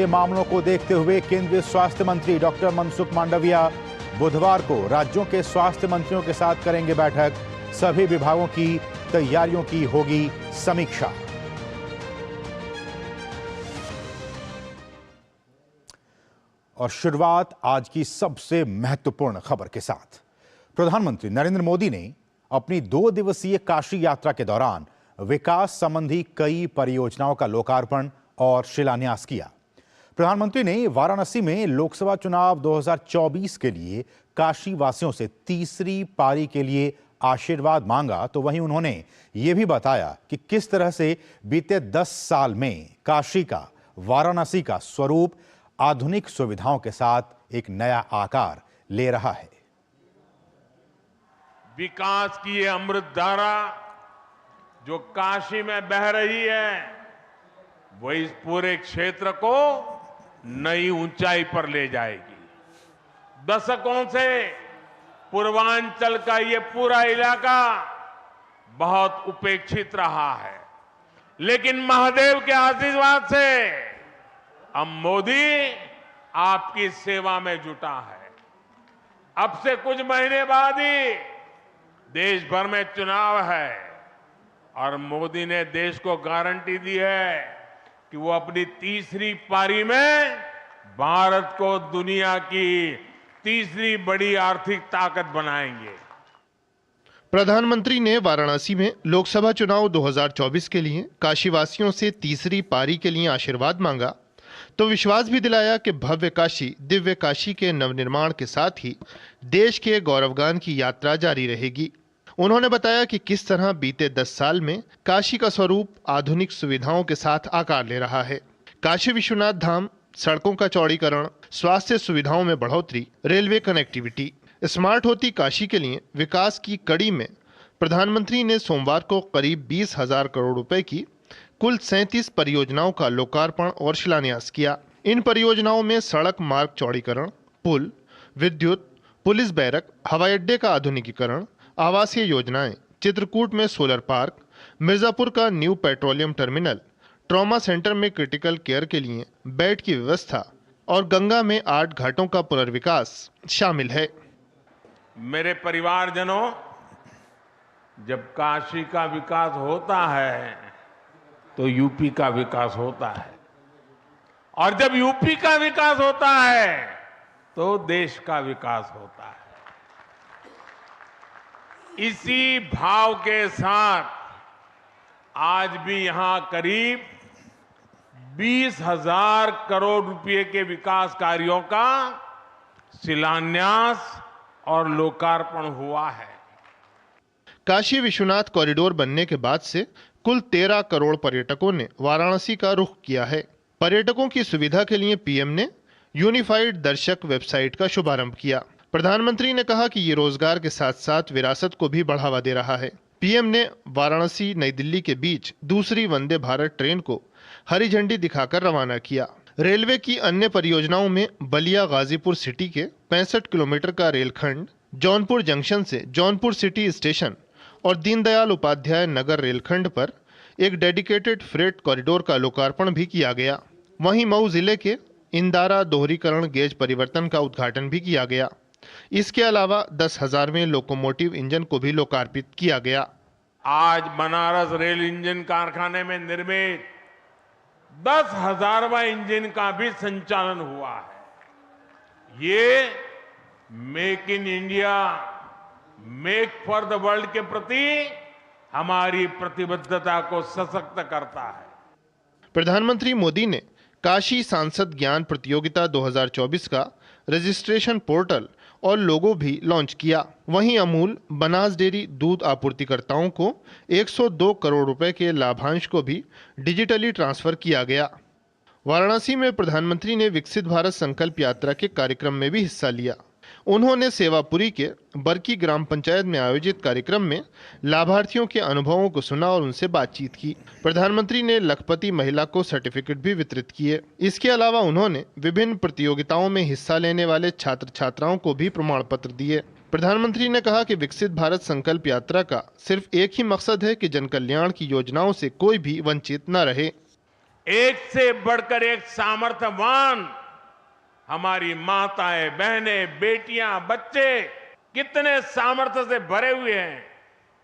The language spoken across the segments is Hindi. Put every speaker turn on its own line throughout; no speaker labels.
बढ़ते मामलों को देखते हुए केंद्रीय स्वास्थ्य मंत्री डॉक्टर मनसुख मांडविया बुधवार को राज्यों के स्वास्थ्य मंत्रियों के साथ करेंगे बैठक। सभी विभागों की तैयारियों की होगी समीक्षा। और शुरुआत आज की सबसे महत्वपूर्ण खबर के साथ। प्रधानमंत्री नरेंद्र मोदी ने अपनी 2 दिवसीय काशी यात्रा के दौरान विकास संबंधी कई परियोजनाओं का लोकार्पण और शिलान्यास किया। प्रधानमंत्री ने वाराणसी में लोकसभा चुनाव 2024 के लिए काशी वासियों से तीसरी पारी के लिए आशीर्वाद मांगा, तो वहीं उन्होंने ये भी बताया कि किस तरह से बीते 10 साल में काशी का, वाराणसी का स्वरूप आधुनिक सुविधाओं के साथ एक नया आकार ले रहा है।
विकास की ये अमृत धारा जो काशी में बह रही है, वो इस पूरे क्षेत्र को नई ऊंचाई पर ले जाएगी। दशकों से पूर्वांचल का ये पूरा इलाका बहुत उपेक्षित रहा है, लेकिन महादेव के आशीर्वाद से अब मोदी आपकी सेवा में जुटा है। अब से कुछ महीने बाद ही देश भर में चुनाव है और मोदी ने देश को गारंटी दी है कि वो अपनी तीसरी पारी में भारत को दुनिया की तीसरी बड़ी आर्थिक ताकत बनाएंगे।
प्रधानमंत्री ने वाराणसी में लोकसभा चुनाव 2024 के लिए काशीवासियों से तीसरी पारी के लिए आशीर्वाद मांगा, तो विश्वास भी दिलाया कि भव्य काशी, दिव्य काशी के नवनिर्माण के साथ ही देश के गौरवगान की यात्रा जारी रहेगी। उन्होंने बताया कि किस तरह बीते 10 साल में काशी का स्वरूप आधुनिक सुविधाओं के साथ आकार ले रहा है। काशी विश्वनाथ धाम, सड़कों का चौड़ीकरण, स्वास्थ्य सुविधाओं में बढ़ोतरी, रेलवे कनेक्टिविटी, स्मार्ट होती काशी के लिए विकास की कड़ी में प्रधानमंत्री ने सोमवार को करीब 20,000 करोड़ रुपए की कुल 37 परियोजनाओं का लोकार्पण और शिलान्यास किया। इन परियोजनाओं में सड़क मार्ग चौड़ीकरण, पुल, विद्युत, पुलिस बैरक, हवाई अड्डे का आधुनिकीकरण, आवासीय योजनाएं, चित्रकूट में सोलर पार्क, मिर्जापुर का new petroleum terminal, trauma centre में क्रिटिकल केयर के लिए बेड की व्यवस्था और गंगा में 8 घाटों का पुनर्विकास शामिल है।
मेरे परिवारजनों, जब काशी का विकास होता है तो यूपी का विकास होता है, और जब यूपी का विकास होता है तो देश का विकास होता है। इसी भाव के साथ आज भी यहां करीब 20,000 करोड़ रुपए के विकास कार्यों का शिलान्यास और लोकार्पण हुआ है।
काशी विश्वनाथ कॉरिडोर बनने के बाद से कुल 13 करोड़ पर्यटकों ने वाराणसी का रुख किया है। पर्यटकों की सुविधा के लिए पीएम ने यूनिफाइड दर्शक वेबसाइट का शुभारंभ किया। प्रधानमंत्री ने कहा कि ये रोजगार के साथ साथ विरासत को भी बढ़ावा दे रहा है। पीएम ने वाराणसी नई दिल्ली के बीच दूसरी वंदे भारत ट्रेन को हरी झंडी दिखाकर रवाना किया। रेलवे की अन्य परियोजनाओं में बलिया गाजीपुर सिटी के 65 किलोमीटर का रेलखंड, जौनपुर जंक्शन से जौनपुर सिटी स्टेशन और दीनदयाल उपाध्याय नगर रेलखंड पर एक डेडिकेटेड फ्रेट कॉरिडोर का लोकार्पण भी किया गया। वहीं मऊ जिले के इंदारा दोहरीकरण गेज परिवर्तन का उद्घाटन भी किया गया। इसके अलावा 10,000वें लोकोमोटिव इंजन को भी लोकार्पित किया गया।
आज बनारस रेल इंजन कारखाने में निर्मित 10,000वां इंजन का भी संचालन हुआ है। ये make in India, make for the world के प्रति हमारी प्रतिबद्धता को सशक्त करता है।
प्रधानमंत्री मोदी ने काशी सांसद ज्ञान प्रतियोगिता 2024 का रजिस्ट्रेशन पोर्टल और लोगो भी लॉन्च किया। वहीं अमूल, बनास डेयरी दूध आपूर्तिकर्ताओं को 102 करोड़ रुपए के लाभांश को भी डिजिटली ट्रांसफर किया गया। वाराणसी में प्रधानमंत्री ने विकसित भारत संकल्प यात्रा के कार्यक्रम में भी हिस्सा लिया। उन्होंने सेवापुरी के बरकी ग्राम पंचायत में आयोजित कार्यक्रम में लाभार्थियों के अनुभवों को सुना और उनसे बातचीत की। प्रधानमंत्री ने लखपति महिला को सर्टिफिकेट भी वितरित किए। इसके अलावा उन्होंने विभिन्न प्रतियोगिताओं में हिस्सा लेने वाले छात्र छात्राओं को भी प्रमाण पत्र दिए। प्रधानमंत्री ने कहा कि विकसित भारत संकल्प यात्रा का सिर्फ एक ही मकसद है कि जन कल्याण की योजनाओं से कोई भी वंचित न रहे।
एक से बढ़कर एक सामर्थ्यवान हमारी माताएं, बहनें, बेटियां, बच्चे कितने सामर्थ्य से भरे हुए हैं,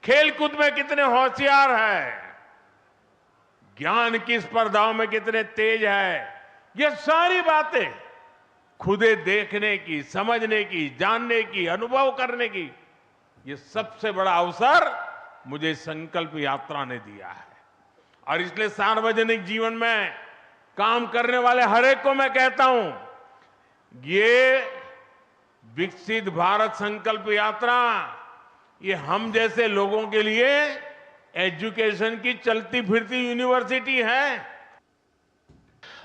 खेलकूद में कितने होशियार हैं, ज्ञान की स्पर्धाओं में कितने तेज है, ये सारी बातें खुदे देखने की, समझने की, जानने की, अनुभव करने की, ये सबसे बड़ा अवसर मुझे संकल्प यात्रा ने दिया है। और इसलिए सार्वजनिक जीवन में काम करने वाले हर एक को मैं कहता हूं, ये विकसित भारत संकल्प यात्रा ये हम जैसे लोगों के लिए एजुकेशन की चलती फिरती यूनिवर्सिटी है।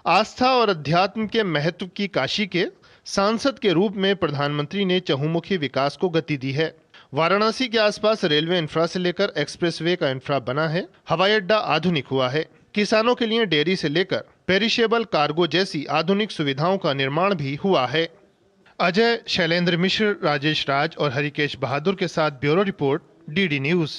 आस्था और अध्यात्म के महत्व की काशी के सांसद के रूप में प्रधानमंत्री ने चहुमुखी विकास को गति दी है। वाराणसी के आसपास रेलवे इंफ्रा से लेकर एक्सप्रेसवे का इंफ्रा बना है, हवाई अड्डा आधुनिक हुआ है, किसानों के लिए डेयरी से लेकर पेरिशेबल कार्गो जैसी आधुनिक सुविधाओं का निर्माण भी हुआ है। अजय, शैलेंद्र मिश्र, राजेश राज और हरिकेश बहादुर के साथ ब्यूरो रिपोर्ट, डीडी न्यूज।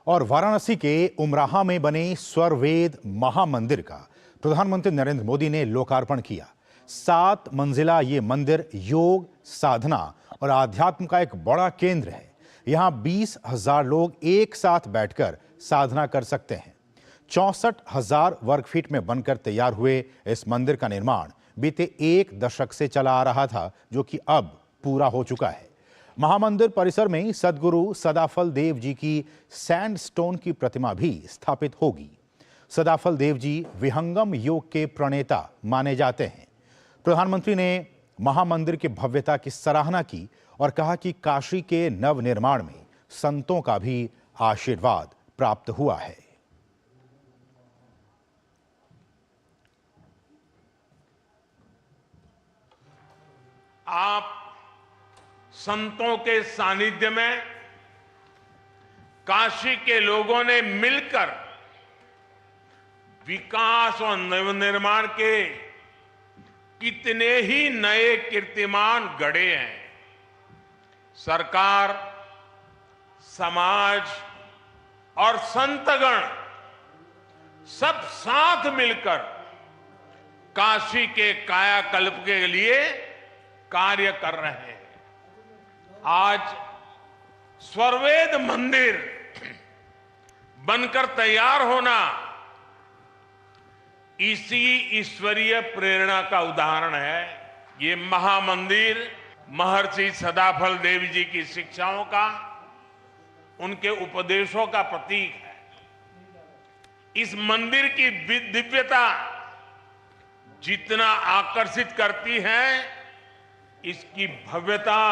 और वाराणसी के उमराहा में बने स्वरवेद महामंदिर का प्रधानमंत्री नरेंद्र मोदी ने लोकार्पण किया। 7 मंजिला ये मंदिर योग, साधना और आध्यात्म का एक बड़ा केंद्र है। यहां 20,000 लोग एक साथ बैठकर साधना कर सकते हैं। 64,000 वर्ग फीट में बनकर तैयार हुए इस मंदिर का निर्माण बीते 1 दशक से चला आ रहा था, जो कि अब पूरा हो चुका है। महामंदिर परिसर में सदगुरु सदाफल देव जी की सैंडस्टोन की प्रतिमा भी स्थापित होगी। सदाफल देव जी विहंगम योग के प्रणेता माने जाते हैं। प्रधानमंत्री ने महामंदिर की भव्यता की सराहना की और कहा कि काशी के नवनिर्माण में संतों का भी आशीर्वाद प्राप्त हुआ है।
आप संतों के सानिध्य में काशी के लोगों ने मिलकर विकास और नवनिर्माण के कितने ही नए कीर्तिमान गढ़े हैं। सरकार, समाज और संतगण सब साथ मिलकर काशी के कायाकल्प के लिए कार्य कर रहे हैं। आज स्वरवेद मंदिर बनकर तैयार होना इसी ईश्वरीय प्रेरणा का उदाहरण है। ये महामंदिर महर्षि सदाफल देव जी की शिक्षाओं का, उनके उपदेशों का प्रतीक है। इस मंदिर की दिव्यता जितना आकर्षित करती है, इसकी भव्यता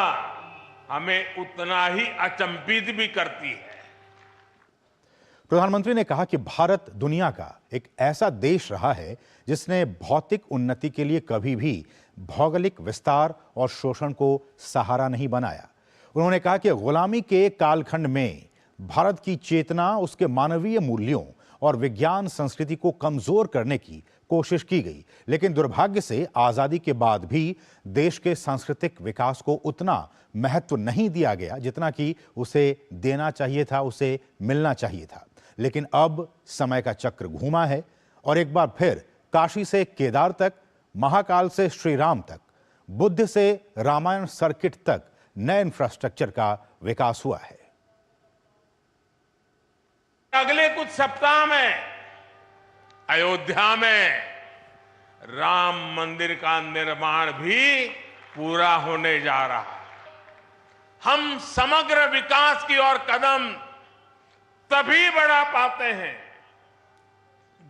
हमें उतना ही अचंभित भी करती है।
प्रधानमंत्री ने कहा कि भारत दुनिया का एक ऐसा देश रहा है जिसने भौतिक उन्नति के लिए कभी भी भौगोलिक विस्तार और शोषण को सहारा नहीं बनाया। उन्होंने कहा कि गुलामी के कालखंड में भारत की चेतना, उसके मानवीय मूल्यों और विज्ञान संस्कृति को कमजोर करने की कोशिश की गई, लेकिन दुर्भाग्य से आजादी के बाद भी देश के सांस्कृतिक विकास को उतना महत्व नहीं दिया गया जितना कि उसे देना चाहिए था, उसे मिलना चाहिए था। लेकिन अब समय का चक्र घूमा है और एक बार फिर काशी से केदार तक, महाकाल से श्री राम तक, बुद्ध से रामायण सर्किट तक नए इंफ्रास्ट्रक्चर का विकास हुआ है।
अगले कुछ सप्ताह में अयोध्या में राम मंदिर का निर्माण भी पूरा होने जा रहा है। हम समग्र विकास की ओर कदम तभी बढ़ा पाते हैं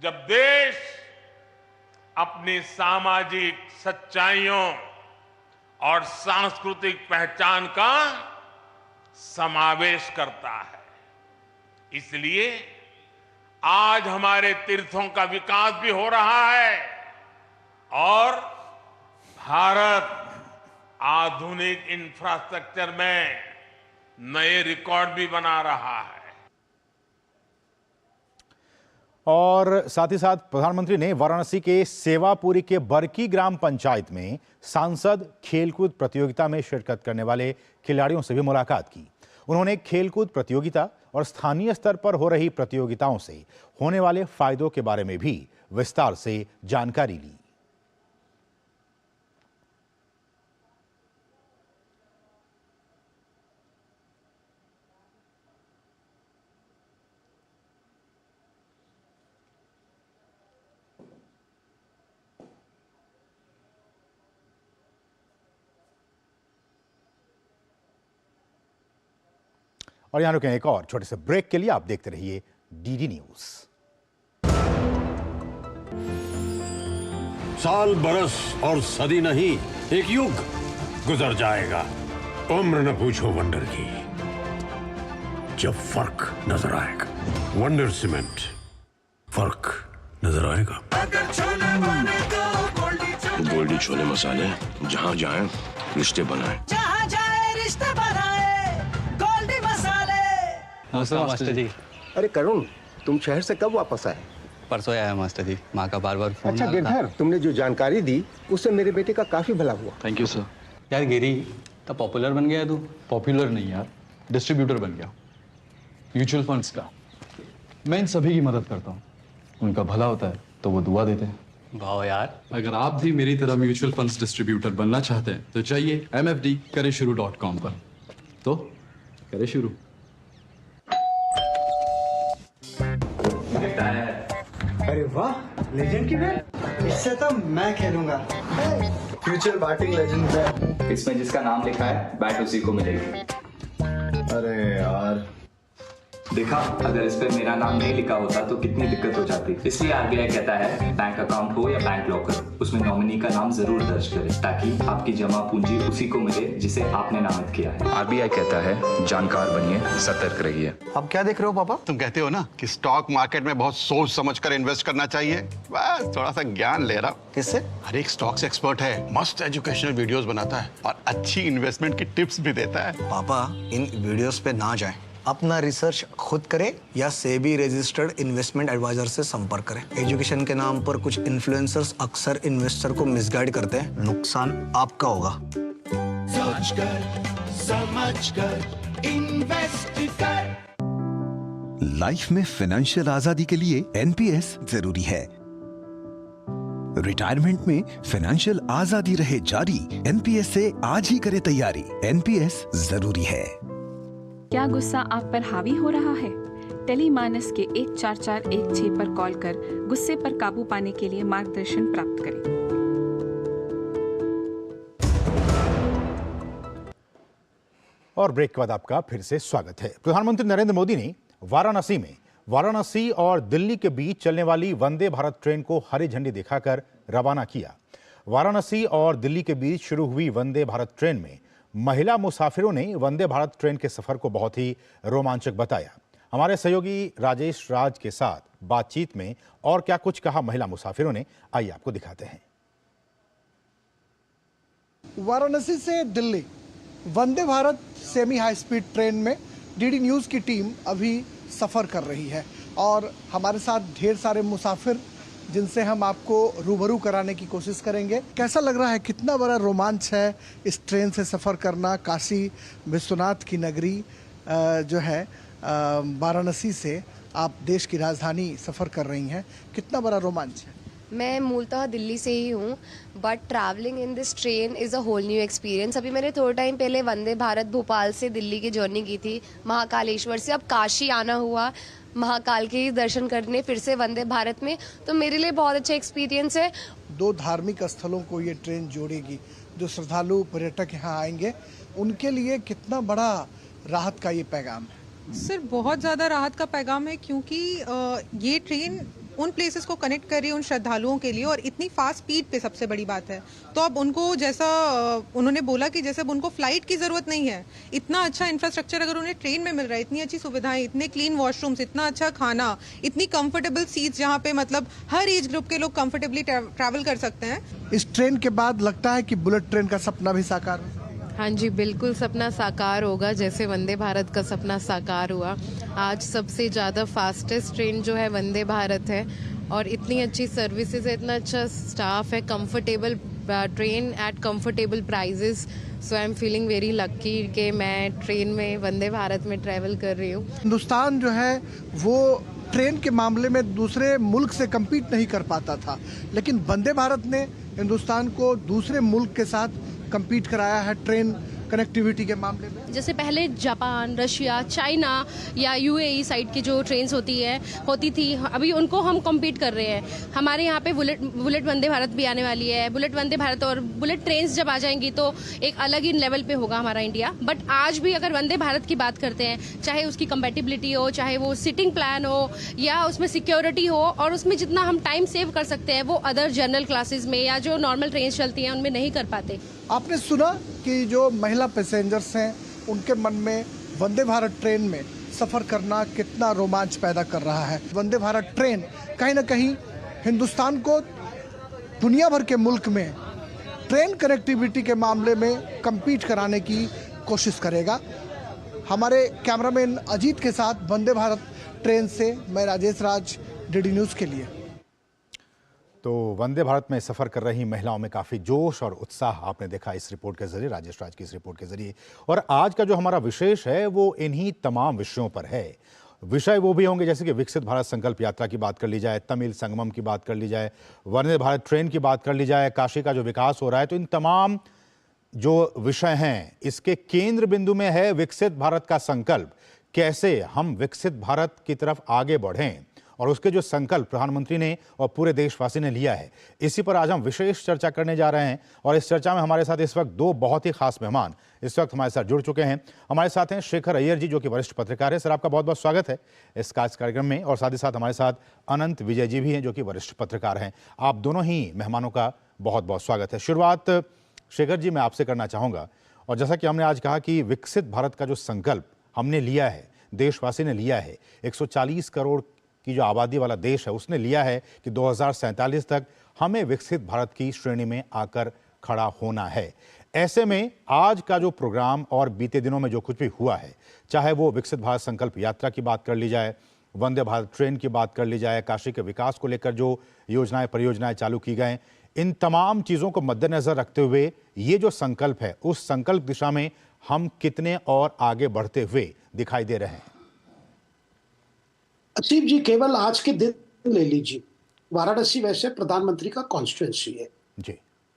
जब देश अपनी सामाजिक सच्चाइयों और सांस्कृतिक पहचान का समावेश करता है। इसलिए आज हमारे तीर्थों का विकास भी हो रहा है और भारत आधुनिक इंफ्रास्ट्रक्चर में नए रिकॉर्ड भी बना रहा है।
और साथ ही साथ प्रधानमंत्री ने वाराणसी के सेवापुरी के बरकी ग्राम पंचायत में सांसद खेलकूद प्रतियोगिता में शिरकत करने वाले खिलाड़ियों से भी मुलाकात की। उन्होंने खेलकूद प्रतियोगिता और स्थानीय स्तर पर हो रही प्रतियोगिताओं से होने वाले फायदों के बारे में भी विस्तार से जानकारी ली। और यहां रुकें एक और छोटे से ब्रेक के लिए। आप देखते रहिए डीडी न्यूज।
साल, बरस और सदी नहीं, एक युग गुजर जाएगा। उम्र न पूछो वंडर की, जब फर्क नजर आएगा। वंडर सीमेंट, फर्क नजर आएगा।
गोल्डी छोले मसाले, जहाँ जाए रिश्ते बनाए,
जहाँ जाए रिश्ते बनाए, गोल्डी मसाले।
नमस्ते मास्टर जी।
अरे करुण, तुम शहर से कब वापस आए?
परसों आया मास्टर जी। माँ का बार बार फोन
अच्छा
आ रहा था।
गिरधर, तुमने जो जानकारी दी उससे मेरे बेटे का काफी भला हुआ।
Thank you sir.
यार गिरी, तो पॉपुलर बन गया तू।
पॉपुलर नहीं यार, डिस्ट्रीब्यूटर बन गया म्यूचुअल फंड्स का। मैं इन सभी की मदद करता हूँ, उनका भला होता है तो वो दुआ देते हैं।
वाह यार।
अगर आप भी मेरी तरह म्यूचुअल फंड्स डिस्ट्रीब्यूटर बनना चाहते हैं तो चाहिए mfdkareshuru.com पर। तो करें शुरू।
अरे वाह, लेजेंड की बैट। इससे तो मैं खेलूंगा। Future batting legend bat.
इसमें जिसका नाम लिखा है बैट उसी को मिलेगी।
अरे यार,
देखा, अगर इस पे मेरा नाम नहीं लिखा होता तो कितनी दिक्कत हो जाती। इसलिए आरबीआई कहता है बैंक अकाउंट हो या बैंक लॉकर, उसमें नॉमिनी का नाम जरूर दर्ज करें ताकि आपकी जमा पूंजी उसी को मिले जिसे आपने नामित किया है। आरबीआई कहता है जानकार बनिए, सतर्क रहिए।
अब क्या देख रहे हो पापा?
तुम कहते हो ना कि स्टॉक मार्केट में बहुत सोच समझ कर इन्वेस्ट करना चाहिए। बस थोड़ा सा ज्ञान ले रहा हूँ।
किससे?
हर एक स्टॉक्स एक्सपर्ट है, मस्त एजुकेशनल वीडियोस बनाता है और अच्छी इन्वेस्टमेंट की टिप्स भी देता है।
पापा, इन वीडियोस पे ना जाएं। अपना रिसर्च खुद करें या सेबी रजिस्टर्ड इन्वेस्टमेंट एडवाइजर से संपर्क करें। एजुकेशन के नाम पर कुछ इन्फ्लुएंसर्स अक्सर इन्वेस्टर को मिसगाइड करते हैं। नुकसान आपका होगा। सोच कर, समझ कर, इन्वेस्ट कर।
लाइफ में फाइनेंशियल आजादी के लिए एनपीएस जरूरी है। रिटायरमेंट में फाइनेंशियल आजादी रहे जारी, एनपीएस से आज ही करें तैयारी। एनपीएस जरूरी है।
क्या गुस्सा आप पर हावी हो रहा है? टेलीमानस के 14416 पर कॉल कर गुस्से पर काबू पाने के लिए मार्गदर्शन प्राप्त करें।
और ब्रेक के बाद आपका फिर से स्वागत है। प्रधानमंत्री नरेंद्र मोदी ने वाराणसी और दिल्ली के बीच चलने वाली वंदे भारत ट्रेन को हरी झंडी दिखाकर रवाना किया। वाराणसी और दिल्ली के बीच शुरू हुई वंदे भारत ट्रेन में महिला मुसाफिरों ने वंदे भारत ट्रेन के सफर को बहुत ही रोमांचक बताया। हमारे सहयोगी राजेश राज के साथ बातचीत में और क्या कुछ कहा महिला मुसाफिरों ने, आइए आपको दिखाते हैं।
वाराणसी से Delhi Vande Bharat semi high speed train में डीडी न्यूज़ की टीम अभी सफ़र कर रही है और हमारे साथ ढेर सारे मुसाफिर जिनसे हम आपको रूबरू कराने की कोशिश करेंगे। कैसा लग रहा है, कितना बड़ा रोमांच है इस ट्रेन से सफ़र करना? काशी विश्वनाथ की नगरी जो है वाराणसी से आप देश की राजधानी सफ़र कर रही हैं, कितना बड़ा रोमांच है?
मैं मूलतः दिल्ली से ही हूँ, but travelling in this train is a whole new experience. अभी मैंने थोड़ा टाइम पहले वंदे भारत भोपाल से दिल्ली की जर्नी की थी महाकालेश्वर से। अब काशी आना हुआ महाकाल के ही दर्शन करने फिर से वंदे भारत में, तो मेरे लिए बहुत अच्छा एक्सपीरियंस है।
2 धार्मिक स्थलों को ये ट्रेन जोड़ेगी। जो श्रद्धालु पर्यटक यहाँ आएंगे उनके लिए कितना बड़ा राहत का ये पैगाम है?
सर, बहुत ज़्यादा राहत का पैगाम है क्योंकि ये ट्रेन उन प्लेसेस को कनेक्ट कर रही है उन श्रद्धालुओं के लिए, और इतनी फास्ट स्पीड पे सबसे बड़ी बात है। तो अब उनको, जैसा उन्होंने बोला कि जैसे अब उनको फ्लाइट की ज़रूरत नहीं है, इतना अच्छा इंफ्रास्ट्रक्चर अगर उन्हें ट्रेन में मिल रहा है, इतनी अच्छी सुविधाएं, इतने क्लीन वॉशरूम्स, इतना अच्छा खाना, इतनी कंफर्टेबल सीट्स जहाँ पे मतलब हर एज ग्रुप के लोग कंफर्टेबली ट्रैवल कर सकते हैं।
इस ट्रेन के बाद लगता है कि बुलेट ट्रेन का सपना भी साकार हो।
हाँ जी, बिल्कुल सपना साकार होगा, जैसे वंदे भारत का सपना साकार हुआ। आज सबसे ज़्यादा फास्टेस्ट ट्रेन जो है वंदे भारत है और इतनी अच्छी सर्विसेज है, इतना अच्छा स्टाफ है, comfortable
train at comfortable prices, so I am feeling very lucky कि मैं ट्रेन में वंदे भारत में ट्रैवल कर रही हूँ।
हिंदुस्तान जो है वो ट्रेन के मामले में दूसरे मुल्क से कम्पीट नहीं कर पाता था, लेकिन वंदे भारत ने हिंदुस्तान को दूसरे मुल्क के साथ कम्पीट कराया है ट्रेन कनेक्टिविटी के मामले में।
जैसे पहले जापान, रशिया, चाइना या यूएई साइड की जो ट्रेन्स होती थी, अभी उनको हम कम्पीट कर रहे हैं। हमारे यहाँ पे बुलेट वंदे भारत भी आने वाली है। बुलेट वंदे भारत और बुलेट ट्रेन्स जब आ जाएंगी तो एक अलग ही लेवल पे होगा हमारा इंडिया। बट आज भी अगर वंदे भारत की बात करते हैं, चाहे उसकी कंपैटिबिलिटी हो, चाहे वो सीटिंग प्लान हो या उसमें सिक्योरिटी हो, और उसमें जितना हम टाइम सेव कर सकते हैं वो अदर जनरल क्लासेस में या जो नॉर्मल ट्रेन चलती हैं उनमें नहीं कर पाते।
आपने सुना कि जो महिला पैसेंजर्स हैं उनके मन में वंदे भारत ट्रेन में सफ़र करना कितना रोमांच पैदा कर रहा है। वंदे भारत ट्रेन कहीं ना कहीं हिंदुस्तान को दुनिया भर के मुल्क में ट्रेन कनेक्टिविटी के मामले में कम्पीट कराने की कोशिश करेगा। हमारे कैमरामैन अजीत के साथ वंदे भारत ट्रेन से मैं राजेश राज, डीडी न्यूज़ के लिए।
तो वंदे भारत में सफ़र कर रही महिलाओं में काफ़ी जोश और उत्साह आपने देखा इस रिपोर्ट के जरिए, राजेश राज की इस रिपोर्ट के जरिए। और आज का जो हमारा विशेष है वो इन्हीं तमाम विषयों पर है। विषय वो भी होंगे जैसे कि विकसित भारत संकल्प यात्रा की बात कर ली जाए, तमिल संगमम की बात कर ली जाए, वंदे भारत ट्रेन की बात कर ली जाए, काशी का जो विकास हो रहा है। तो इन तमाम जो विषय हैं इसके केंद्र बिंदु में है विकसित भारत का संकल्प। कैसे हम विकसित भारत की तरफ आगे बढ़ें और उसके जो संकल्प प्रधानमंत्री ने और पूरे देशवासी ने लिया है, इसी पर आज हम विशेष चर्चा करने जा रहे हैं। और इस चर्चा में हमारे साथ इस वक्त दो बहुत ही खास मेहमान इस वक्त हमारे साथ जुड़ चुके हैं। हमारे साथ हैं शेखर अय्यर जी, जो कि वरिष्ठ पत्रकार हैं। सर, आपका बहुत बहुत स्वागत है इस खास कार्यक्रम में। और साथ ही साथ हमारे साथ अनंत विजय जी भी हैं, जो कि वरिष्ठ पत्रकार हैं। आप दोनों ही मेहमानों का बहुत बहुत स्वागत है। शुरुआत शेखर जी मैं आपसे करना चाहूँगा। और जैसा कि हमने आज कहा कि विकसित भारत का जो संकल्प हमने लिया है, देशवासी ने लिया है, 140 करोड़ की जो आबादी वाला देश है उसने लिया है कि 2047 तक हमें विकसित भारत की श्रेणी में आकर खड़ा होना है। ऐसे में आज का जो प्रोग्राम और बीते दिनों में जो कुछ भी हुआ है, चाहे वो विकसित भारत संकल्प यात्रा की बात कर ली जाए, वंदे भारत ट्रेन की बात कर ली जाए, काशी के विकास को लेकर जो योजनाएं परियोजनाएं चालू की गए, इन तमाम चीज़ों को मद्देनजर रखते हुए ये जो संकल्प है उस संकल्प दिशा में हम कितने और आगे बढ़ते हुए दिखाई दे रहे हैं?
असीफ जी, केवल आज के दिन ले लीजिए, वाराणसी वैसे प्रधानमंत्री का कॉन्स्टिट्यूंसी है
जी।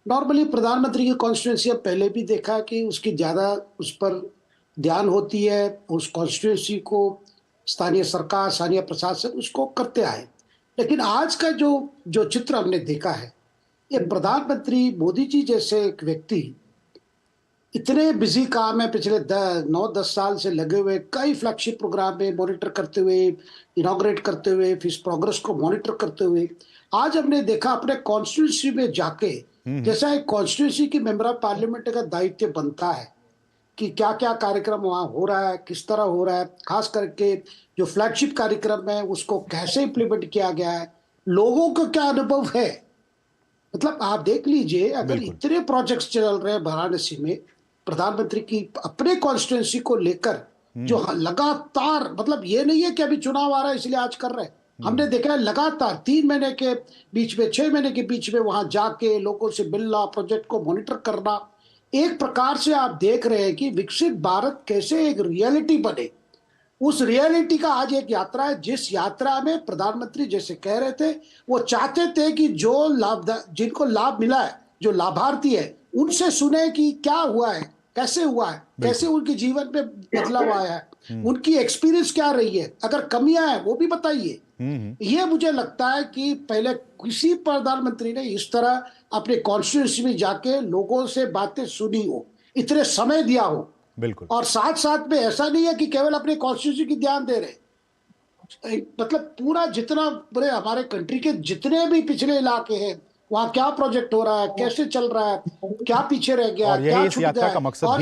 नॉर्मली प्रधानमंत्री की कॉन्स्टिट्यूंसी अब पहले भी देखा कि उसकी ज़्यादा उस पर ध्यान होती है, उस कॉन्स्टिट्यूंसी को स्थानीय सरकार, स्थानीय प्रशासन उसको करते आए। लेकिन आज का जो चित्र हमने देखा है, ये प्रधानमंत्री मोदी जी जैसे एक व्यक्ति इतने बिजी काम है, पिछले 9-10 साल से लगे हुए, कई फ्लैगशिप प्रोग्राम में मॉनिटर करते हुए, इनॉग्रेट करते हुए, फिर इस प्रोग्रेस को मॉनिटर करते हुए आज हमने देखा अपने कॉन्स्टिट्यूंसी में जाके, जैसा एक कॉन्स्टिट्यूंसी की मेंबर ऑफ पार्लियामेंट का दायित्व बनता है कि क्या क्या कार्यक्रम वहाँ हो रहा है, किस तरह हो रहा है, खास करके जो फ्लैगशिप कार्यक्रम है उसको कैसे इम्प्लीमेंट किया गया है, लोगों का क्या अनुभव है। मतलब आप देख लीजिए, अगर इतने प्रोजेक्ट्स चल रहे हैं वाराणसी में प्रधानमंत्री की अपने कॉन्स्टिट्यूंसी को लेकर, जो लगातार, मतलब ये नहीं है कि अभी चुनाव आ रहा है इसलिए आज कर रहे हैं, हमने देखा है लगातार 3 महीने के बीच में, 6 महीने के बीच में वहां जाके लोगों से मिलना, प्रोजेक्ट को मॉनिटर करना। एक प्रकार से आप देख रहे हैं कि विकसित भारत कैसे एक रियलिटी बने, उस रियलिटी का आज एक यात्रा है, जिस यात्रा में प्रधानमंत्री जैसे कह रहे थे, वो चाहते थे कि जिनको लाभ मिला है, जो लाभार्थी है, उनसे सुने कि क्या हुआ है, कैसे हुआ है, कैसे उनके जीवन में बदलाव आया है, उनकी एक्सपीरियंस क्या रही है, अगर कमियां हैं वो भी बताइए। ये मुझे लगता है कि पहले किसी प्रधानमंत्री ने इस तरह अपने कॉन्स्टिट्यूंसी में जाके लोगों से बातें सुनी हो, इतने समय दिया हो।
बिल्कुल।
और साथ साथ में ऐसा नहीं है कि केवल अपने कॉन्स्टिट्यूंसी की ध्यान दे रहे, मतलब पूरा जितना पूरे हमारे कंट्री के जितने भी पिछले इलाके हैं वहाँ क्या प्रोजेक्ट हो रहा है, कैसे चल रहा है, क्या पीछे रह गया, क्या छूट गया है। और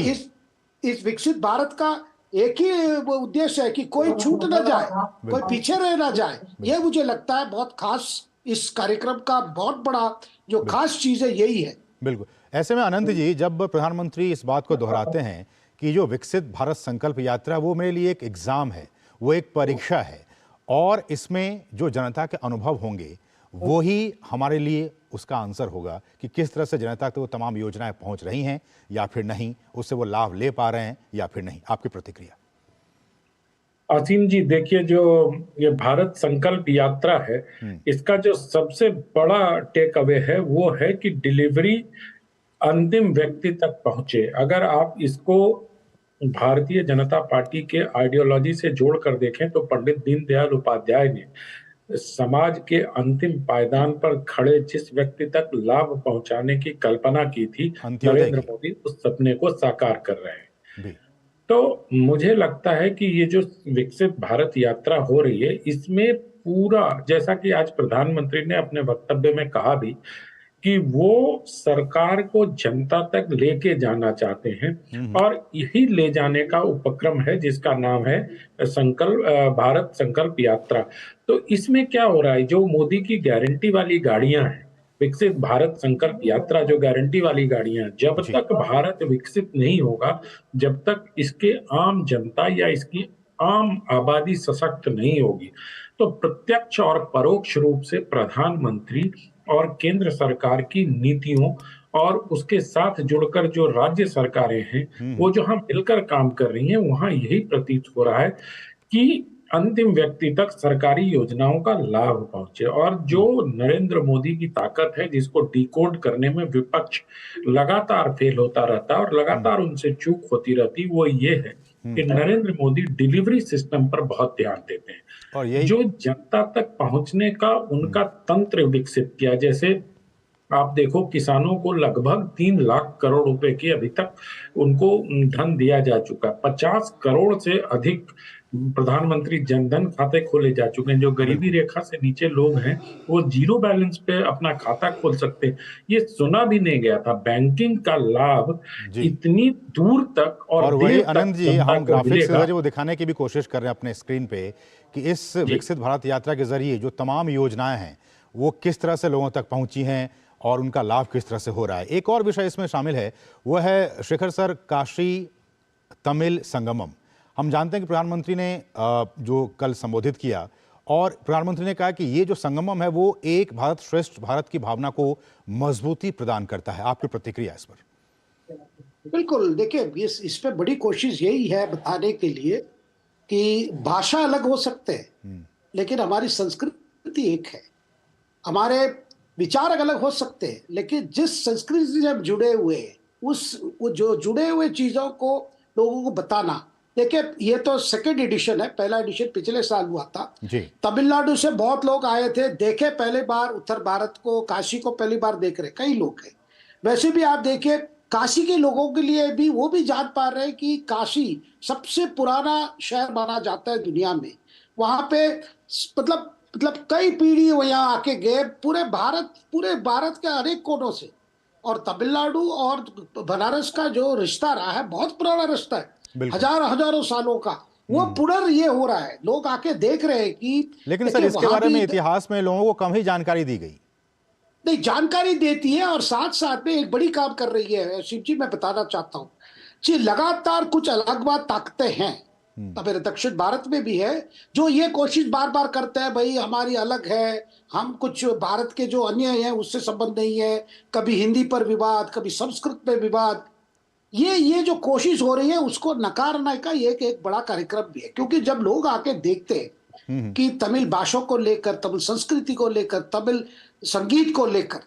इस विकसित भारत का एक ही उद्देश्य है कि कोई छूट ना जाए, कोई पीछे रह ना जाए। ये मुझे लगता है बहुत खास, इस कार्यक्रम का बहुत बड़ा जो खास चीज है यही है।
बिल्कुल। ऐसे में अनंत जी, जब प्रधानमंत्री इस बात को दोहराते हैं कि जो विकसित भारत संकल्प यात्रा वो मेरे लिए एक एग्जाम है, वो एक परीक्षा है, और इसमें जो जनता के अनुभव होंगे वो ही हमारे लिए उसका आंसर होगा कि किस तरह से जनता तक वो तमाम योजनाएं पहुंच रही हैं या फिर नहीं, उससे वो लाभ ले पा रहे हैं या फिर नहीं। आपकी प्रतिक्रिया।
असीम जी, देखिए, जो ये भारत संकल्प यात्रा है, इसका जो सबसे बड़ा टेक अवे है वो है कि डिलीवरी अंतिम व्यक्ति तक पहुंचे। अगर आप इसको भारतीय जनता पार्टी के आइडियोलॉजी से जोड़कर देखें तो पंडित दीनदयाल उपाध्याय ने समाज के अंतिम पायदान पर खड़े जिस व्यक्ति तक लाभ पहुंचाने की कल्पना की थी, नरेंद्र मोदी उस सपने को साकार कर रहे हैं। तो मुझे लगता है कि ये जो विकसित भारत यात्रा हो रही है, इसमें पूरा, जैसा कि आज प्रधानमंत्री ने अपने वक्तव्य में कहा भी, कि वो सरकार को जनता तक लेके जाना चाहते हैं और यही ले जाने का उपक्रम है जिसका नाम है भारत संकल्प यात्रा। तो इसमें क्या हो रहा है, जो मोदी की गारंटी वाली गाड़ियां हैं, विकसित भारत संकल्प यात्रा जो गारंटी वाली गाड़ियां, जब तक भारत विकसित नहीं होगा, जब तक इसके आम जनता या इसकी आम आबादी सशक्त नहीं होगी, तो प्रत्यक्ष और परोक्ष रूप से प्रधानमंत्री और केंद्र सरकार की नीतियों और उसके साथ जुड़कर जो राज्य सरकारें हैं, वो जो हम मिलकर काम कर रही हैं, वहां यही प्रतीत हो रहा है कि अंतिम व्यक्ति तक सरकारी योजनाओं का लाभ पहुंचे। और जो नरेंद्र मोदी की ताकत है, जिसको डिकोड करने में विपक्ष लगातार फेल होता रहता है और लगातार उनसे चूक होती रहती, वो ये है कि नरेंद्र मोदी डिलीवरी सिस्टम पर बहुत ध्यान देते हैं और जो जनता तक पहुंचने का उनका तंत्र विकसित किया। जैसे आप देखो, किसानों को लगभग 3 लाख करोड़ रुपए की अभी तक उनको धन दिया जा चुका। 50 करोड़ से अधिक प्रधानमंत्री जनधन खाते खोले जा चुके हैं। जो गरीबी रेखा से नीचे लोग हैं, वो जीरो बैलेंस पे अपना खाता खोल सकते हैं। ये सुना भी नहीं गया था, बैंकिंग का लाभ इतनी दूर तक और
वही आनंद जी, हम ग्राफिक्स से वो दिखाने की भी कोशिश कर रहे हैं अपने स्क्रीन पे कि इस विकसित भारत यात्रा के जरिए जो तमाम योजनाएं हैं वो किस तरह से लोगों तक पहुंची हैं और उनका लाभ किस तरह से हो रहा है। एक और विषय इसमें शामिल है, वो है शेखर सर, काशी तमिल संगमम। हम जानते हैं कि प्रधानमंत्री ने जो कल संबोधित किया और प्रधानमंत्री ने कहा कि ये जो संगमम है वो एक भारत श्रेष्ठ भारत की भावना को मजबूती प्रदान करता है। आपकी प्रतिक्रिया इस पर?
बिल्कुल, देखिए, इस पे बड़ी कोशिश यही है बताने के लिए कि भाषा अलग हो सकते हैं लेकिन हमारी संस्कृति एक है, हमारे विचार अलग हो सकते हैं लेकिन जिस संस्कृति से हम जुड़े हुए हैं, वो जो जुड़े हुए चीजों को लोगों को बताना। देखिए, ये तो सेकंड एडिशन है, पहला एडिशन पिछले साल हुआ था। तमिलनाडु से बहुत लोग आए थे, देखे पहली बार उत्तर भारत को, काशी को पहली बार देख रहे कई लोग हैं। वैसे भी आप देखिए, काशी के लोगों के लिए भी वो भी जान पा रहे हैं कि काशी सबसे पुराना शहर माना जाता है दुनिया में। वहां पे मतलब कई पीढ़ी यहाँ आके गए, पूरे भारत के अनेक कोनों से। और तमिलनाडु और बनारस का जो रिश्ता रहा है, बहुत पुराना रिश्ता है, हजारों सालों का। वो पुनर् ये हो रहा है, लोग आके देख रहे हैं कि,
लेकिन सर इसके बारे में इतिहास में लोगों को कम ही जानकारी दी गई।
नहीं, जानकारी देती है और साथ साथ में एक बड़ी काम कर रही है शिव जी, मैं बताना चाहता हूँ जी, लगातार कुछ अलग बात ताकतें हैं, मेरे दक्षिण भारत में भी है, जो ये कोशिश बार बार करते हैं, भाई हमारी अलग है, हम कुछ भारत के जो अन्य हैं उससे संबंध नहीं है, कभी हिंदी पर विवाद, कभी संस्कृत पे विवाद। ये जो कोशिश हो रही है उसको नकारने का ये एक बड़ा कार्यक्रम भी है, क्योंकि जब लोग आके देखते हैं कि तमिल भाषा को लेकर, तमिल संस्कृति को लेकर, तमिल संगीत को लेकर,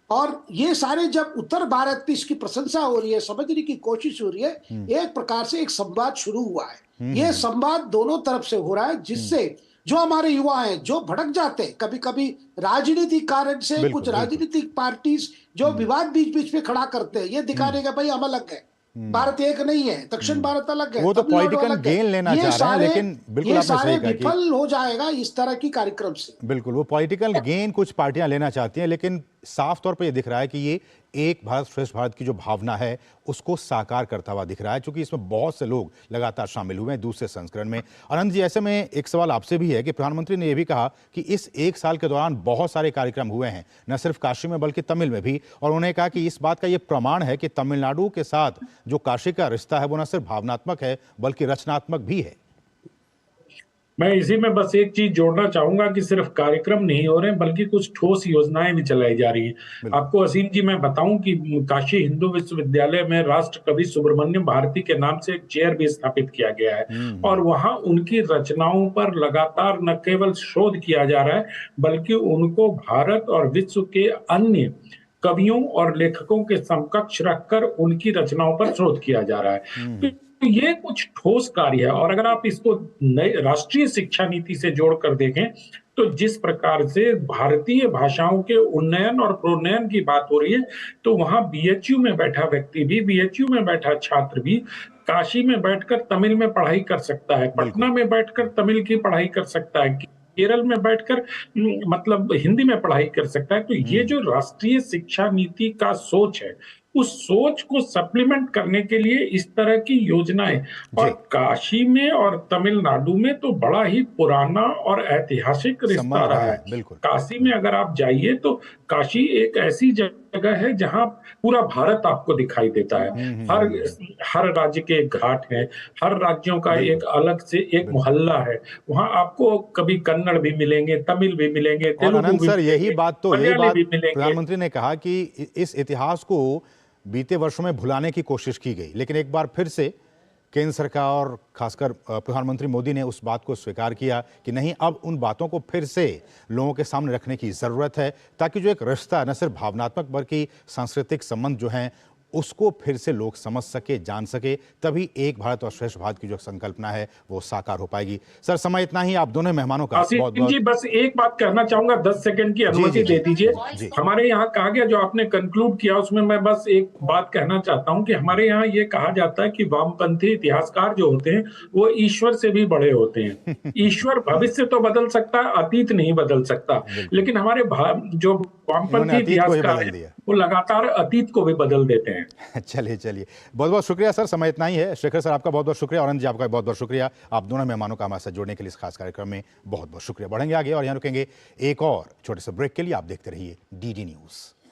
और ये सारे जब उत्तर भारत की इसकी प्रशंसा हो रही है, समझने की कोशिश हो रही है, एक प्रकार से एक संवाद शुरू हुआ है। ये संवाद दोनों तरफ से हो रहा है, जिससे जो हमारे युवा हैं जो भड़क जाते हैं कभी कभी राजनीतिक कारण से, कुछ राजनीतिक पार्टीज जो विवाद बीच बीच में खड़ा करते हैं, ये दिखाने का भाई हम अलग है, भारत एक नहीं है, दक्षिण भारत अलग है,
वो तो पॉलिटिकल गेन लेना चाह रहे हैं, लेकिन बिल्कुल आपने सही कहा कि
विफल हो जाएगा इस तरह की कार्यक्रम से।
बिल्कुल, वो पॉलिटिकल गेन कुछ पार्टियां लेना चाहती हैं, लेकिन साफ तौर पे ये दिख रहा है कि ये एक भारत श्रेष्ठ भारत की जो भावना है उसको साकार करता हुआ दिख रहा है, क्योंकि इसमें बहुत से लोग लगातार शामिल हुए हैं दूसरे संस्करण में। आनंद जी, ऐसे में एक सवाल आपसे भी है कि प्रधानमंत्री ने यह भी कहा कि इस एक साल के दौरान बहुत सारे कार्यक्रम हुए हैं, न सिर्फ काशी में बल्कि तमिल में भी, और उन्होंने कहा कि इस बात का ये प्रमाण है कि तमिलनाडु के साथ जो काशी का रिश्ता है वो न सिर्फ भावनात्मक है बल्कि रचनात्मक भी है।
मैं इसी में बस एक चीज जोड़ना चाहूंगा कि सिर्फ कार्यक्रम नहीं हो रहे हैं बल्कि कुछ ठोस योजनाएं भी चलाई जा रही है। आपको असीम जी मैं बताऊं कि काशी हिंदू विश्वविद्यालय में राष्ट्र कवि सुब्रमण्यम भारती के नाम से एक चेयर भी स्थापित किया गया है और वहां उनकी रचनाओं पर लगातार न केवल शोध किया जा रहा है बल्कि उनको भारत और विश्व के अन्य कवियों और लेखकों के समकक्ष रखकर उनकी रचनाओं पर शोध किया जा रहा है। तो ये कुछ ठोस कार्य है और अगर आप इसको नई राष्ट्रीय शिक्षा नीति से जोड़कर देखें तो जिस प्रकार से भारतीय भाषाओं के उन्नयन और प्रोन्नयन की बात हो रही है तो वहां बीएचयू में बैठा व्यक्ति भी, बीएचयू में बैठा छात्र भी काशी में बैठकर तमिल में पढ़ाई कर सकता है, पटना में बैठकर तमिल की पढ़ाई कर सकता है, केरल में बैठकर मतलब हिंदी में पढ़ाई कर सकता है। तो ये जो राष्ट्रीय शिक्षा नीति का सोच है उस सोच को सप्लीमेंट करने के लिए इस तरह की योजनाएं और काशी में और तमिलनाडु में तो बड़ा ही पुराना और ऐतिहासिक रिश्ता रहा है। काशी में अगर आप जाइए तो काशी एक ऐसी जगह है जहां पूरा भारत आपको दिखाई देता है। हर राज्य के घाट है, हर राज्यों का एक अलग से एक मोहल्ला है, वहां आपको कभी कन्नड़ भी मिलेंगे, तमिल भी मिलेंगे, तेलुगु भी मिलेंगे,
यही बात
मिलेंगे।
प्रधानमंत्री ने कहा कि इस इतिहास को बीते वर्षों में भुलाने की कोशिश की गई, लेकिन एक बार फिर से केंद्र सरकार और खासकर प्रधानमंत्री मोदी ने उस बात को स्वीकार किया कि नहीं, अब उन बातों को फिर से लोगों के सामने रखने की जरूरत है ताकि जो एक रिश्ता न सिर्फ भावनात्मक बल्कि सांस्कृतिक संबंध जो हैं उसको फिर से लोग समझ सके, जान सके, तभी एक भारत और श्रेष्ठ भारत की जो संकल्पना है वो साकार हो पाएगी। सर समय इतना ही, आप दोनों मेहमानों का बहुत बहुत
जी बस एक बात कहना चाहूंगा, 10 सेकंड की अनुमति दे दीजिए। हमारे यहाँ कहा गया, जो आपने कंक्लूड किया उसमें मैं बस एक बात कहना चाहता हूँ कि हमारे यहाँ ये कहा जाता है कि वामपंथी इतिहासकार जो होते हैं वो ईश्वर से भी बड़े होते हैं। ईश्वर भविष्य तो बदल सकता है, अतीत नहीं बदल सकता, लेकिन हमारे जो वामपंथी इतिहासकार हैं वो लगातार अतीत को भी बदल देते हैं।
चलिए चलिए, बहुत बहुत शुक्रिया सर, समय इतना ही है। शेखर सर आपका बहुत बहुत शुक्रिया, आनंद जी आपका बहुत बहुत शुक्रिया। आप दोनों मेहमानों का हमारे साथ जोड़ने के लिए इस खास कार्यक्रम में बहुत बहुत शुक्रिया। बढ़ेंगे आगे और यहाँ रुकेंगे एक और छोटे से ब्रेक के लिए। आप देखते रहिए डीडी न्यूज़।